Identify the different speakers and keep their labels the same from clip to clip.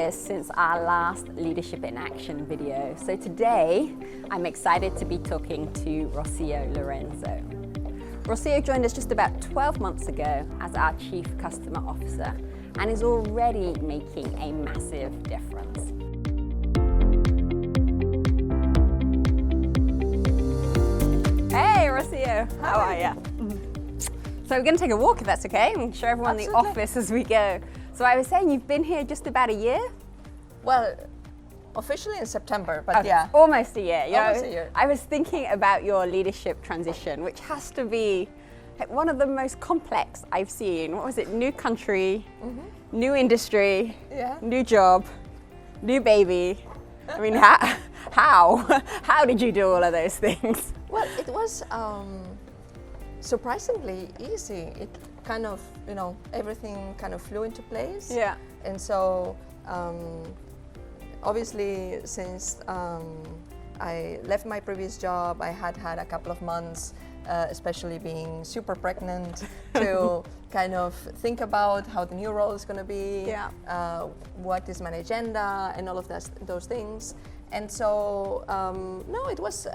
Speaker 1: years since our last Leadership in Action video. So today, I'm excited to be talking to Rocio Lorenzo. Rocio joined us just about 12 months ago as our Chief Customer Officer and is already making a massive difference. Hey Rocio, how are you? So we're going to take a walk if that's okay and show everyone the office as we go. So I was saying you've been here just about a year?
Speaker 2: Well, officially in September, but yeah.
Speaker 1: Almost a year.
Speaker 2: Almost a year.
Speaker 1: I was thinking about your leadership transition, which has to be one of the most complex I've seen. What was it? New country, new industry, new job, new baby. I mean, how did you do all of those things?
Speaker 2: Well, it was surprisingly easy. It kind of, everything kind of flew into place.
Speaker 1: Yeah.
Speaker 2: And so, obviously, since I left my previous job, I had a couple of months, especially being super pregnant, to kind of think about how the new role is going to be, what is my agenda, and all of those things. And so, no, it was,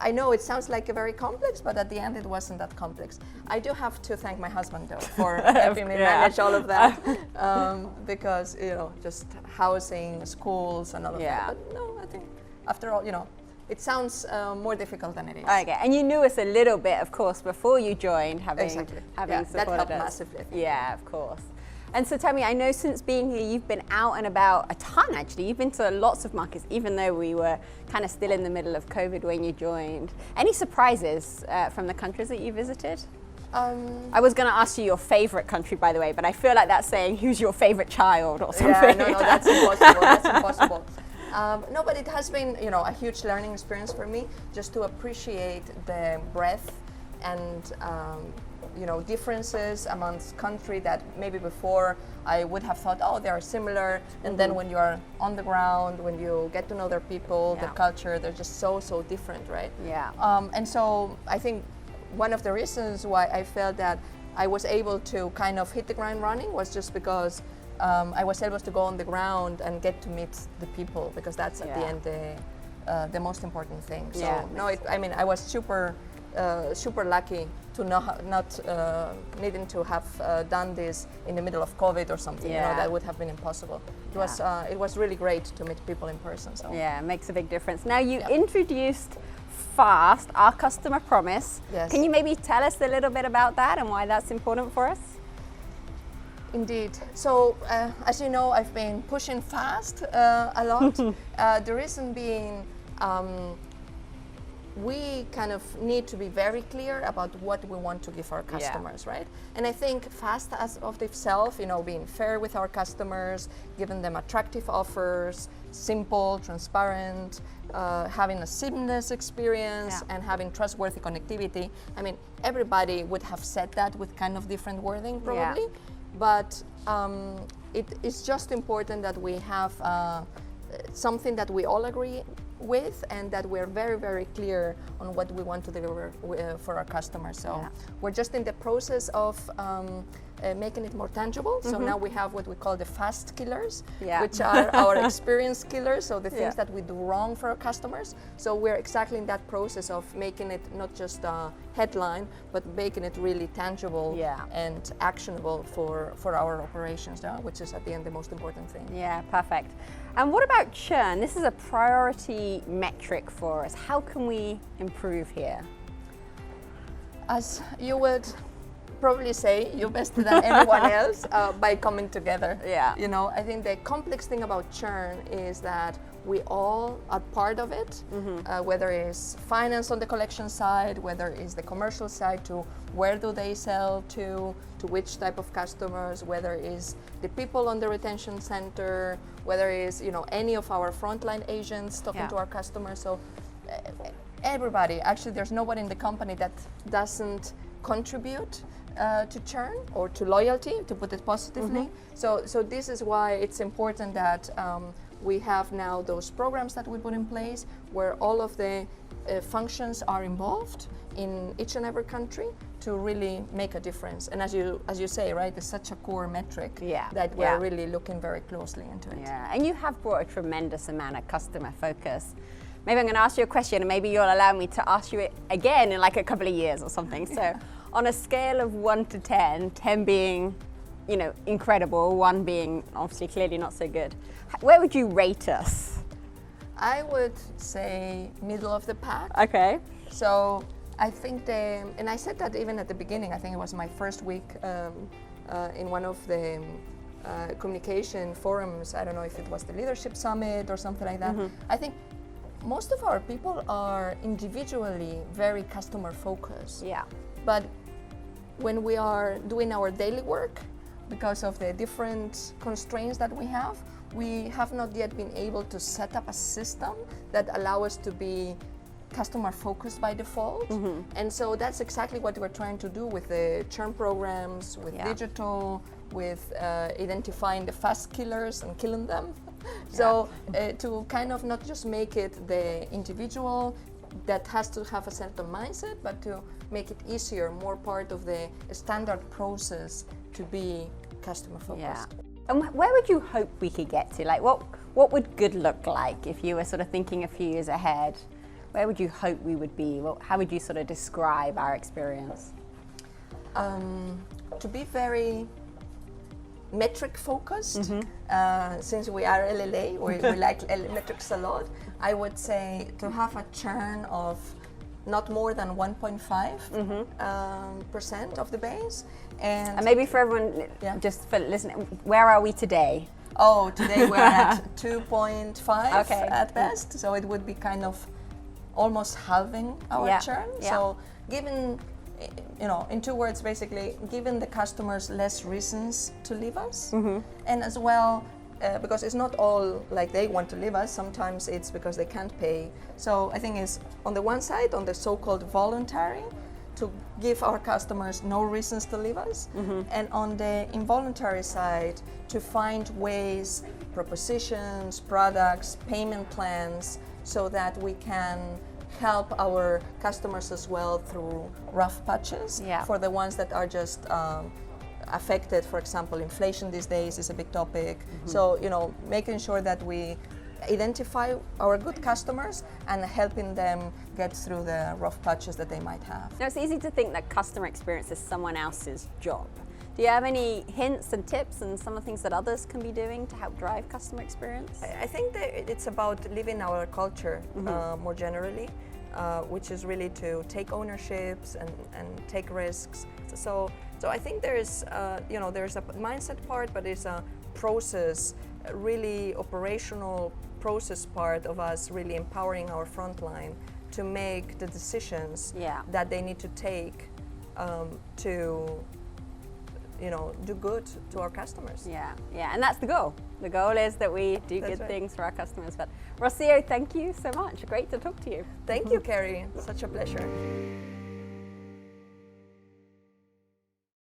Speaker 2: I know it sounds like a very complex, but at the end it wasn't that complex. I do have to thank my husband though for helping me manage all of that, because just housing, schools, and all of that. But no, I think after all, it sounds more difficult than it is.
Speaker 1: Okay, and you knew us a little bit, of course, before you joined, having supported
Speaker 2: that helped
Speaker 1: us.
Speaker 2: massively.
Speaker 1: Yeah, of course. And so tell me, I know since being here, you've been out and about a ton actually. You've been to lots of markets, even though we were kind of still in the middle of COVID when you joined. Any surprises from the countries that you visited? I was going to ask you your favorite country, by the way, but I feel like that's saying who's your favorite child or something.
Speaker 2: Yeah, no, that's impossible. That's impossible. No, but it has been, a huge learning experience for me, just to appreciate the breadth and differences amongst country that maybe before I would have thought, oh, they are similar. And then when you are on the ground, when you get to know their people, their culture, they're just so different, right?
Speaker 1: Yeah.
Speaker 2: And so I think one of the reasons why I felt that I was able to kind of hit the ground running was just because I was able to go on the ground and get to meet the people, because that's at the end the most important thing. So I was super lucky to not needing to have done this in the middle of COVID or something. That would have been impossible. It was really great to meet people in person. So.
Speaker 1: Yeah, it makes a big difference. Now you introduced FAST, our customer promise.
Speaker 2: Yes.
Speaker 1: Can you maybe tell us a little bit about that and why that's important for us?
Speaker 2: Indeed. So, as you know, I've been pushing FAST a lot. The reason being, we kind of need to be very clear about what we want to give our customers, right? And I think FAST as of itself, being fair with our customers, giving them attractive offers, simple, transparent, having a seamless experience, and having trustworthy connectivity. I mean, everybody would have said that with kind of different wording probably, but it is just important that we have something that we all agree with, and that we're very clear on what we want to deliver for our customers. So we're just in the process of making it more tangible. So now we have what we call the FAST killers, which are our experience killers, so the things that we do wrong for our customers. So we're exactly in that process of making it not just a headline, but making it really tangible and actionable for our operations, which is at the end the most important thing.
Speaker 1: Yeah, perfect. And what about churn? This is a priority metric for us. How can we improve here?
Speaker 2: As you would probably say, you're better than anyone else by coming together.
Speaker 1: Yeah.
Speaker 2: I think the complex thing about churn is that we all are part of it, whether it's finance on the collection side, whether it's the commercial side, to where do they sell to which type of customers, whether it's the people on the retention center, whether it's any of our frontline agents talking to our customers. So everybody, actually there's nobody in the company that doesn't contribute to churn or to loyalty, to put it positively. So this is why it's important that we have now those programs that we put in place where all of the functions are involved in each and every country to really make a difference. And as you say, right, it's such a core metric that we're really looking very closely into it.
Speaker 1: Yeah, and you have brought a tremendous amount of customer focus. Maybe I'm going to ask you a question, and maybe you'll allow me to ask you it again in like a couple of years or something. So, on a scale of 1 to 10, 10 being, you know, incredible, 1 being obviously clearly not so good, where would you rate us?
Speaker 2: I would say middle of the pack.
Speaker 1: Okay.
Speaker 2: So I think and I said that even at the beginning, I think it was my first week in one of the communication forums. I don't know if it was the Leadership Summit or something like that. I think most of our people are individually very customer focused.
Speaker 1: Yeah.
Speaker 2: But when we are doing our daily work, because of the different constraints that we have not yet been able to set up a system that allow us to be customer focused by default. And so that's exactly what we're trying to do with the churn programs, with digital, with identifying the fast killers and killing them. So to kind of not just make it the individual that has to have a certain mindset, but to make it easier, more part of the standard process to be customer focused.
Speaker 1: Yeah. And where would you hope we could get to? Like, what would good look like if you were sort of thinking a few years ahead? Where would you hope we would be? How would you sort of describe our experience?
Speaker 2: To be very metric focused, since we are LLA, we like metrics a lot, I would say to have a churn of not more than 1.5% of the base. And
Speaker 1: maybe for everyone, just for listening, where are we today?
Speaker 2: Oh, today we're at 2.5 at best, so it would be kind of almost halving our churn. So given, you know, in 2 words, basically, giving the customers less reasons to leave us, and as well, because it's not all like they want to leave us, sometimes it's because they can't pay. So I think it's on the one side, on the so-called voluntary, to give our customers no reasons to leave us, and on the involuntary side, to find ways, propositions, products, payment plans, so that we can help our customers as well through rough patches. For the ones that are just affected, for example, inflation these days is a big topic. So, you know, making sure that we identify our good customers and helping them get through the rough patches that they might have.
Speaker 1: Now, it's easy to think that customer experience is someone else's job. Do you have any hints and tips and some of the things that others can be doing to help drive customer experience?
Speaker 2: I think that it's about living our culture more generally, which is really to take ownerships and take risks. So I think there's there's a mindset part, but there's a process, a really operational process part of us really empowering our frontline to make the decisions that they need to take to do good to our customers.
Speaker 1: Yeah, and that's the goal. The goal is that we do good things for our customers. But Rocio, thank you so much. Great to talk to you.
Speaker 2: Thank you, Kerry. Such a pleasure.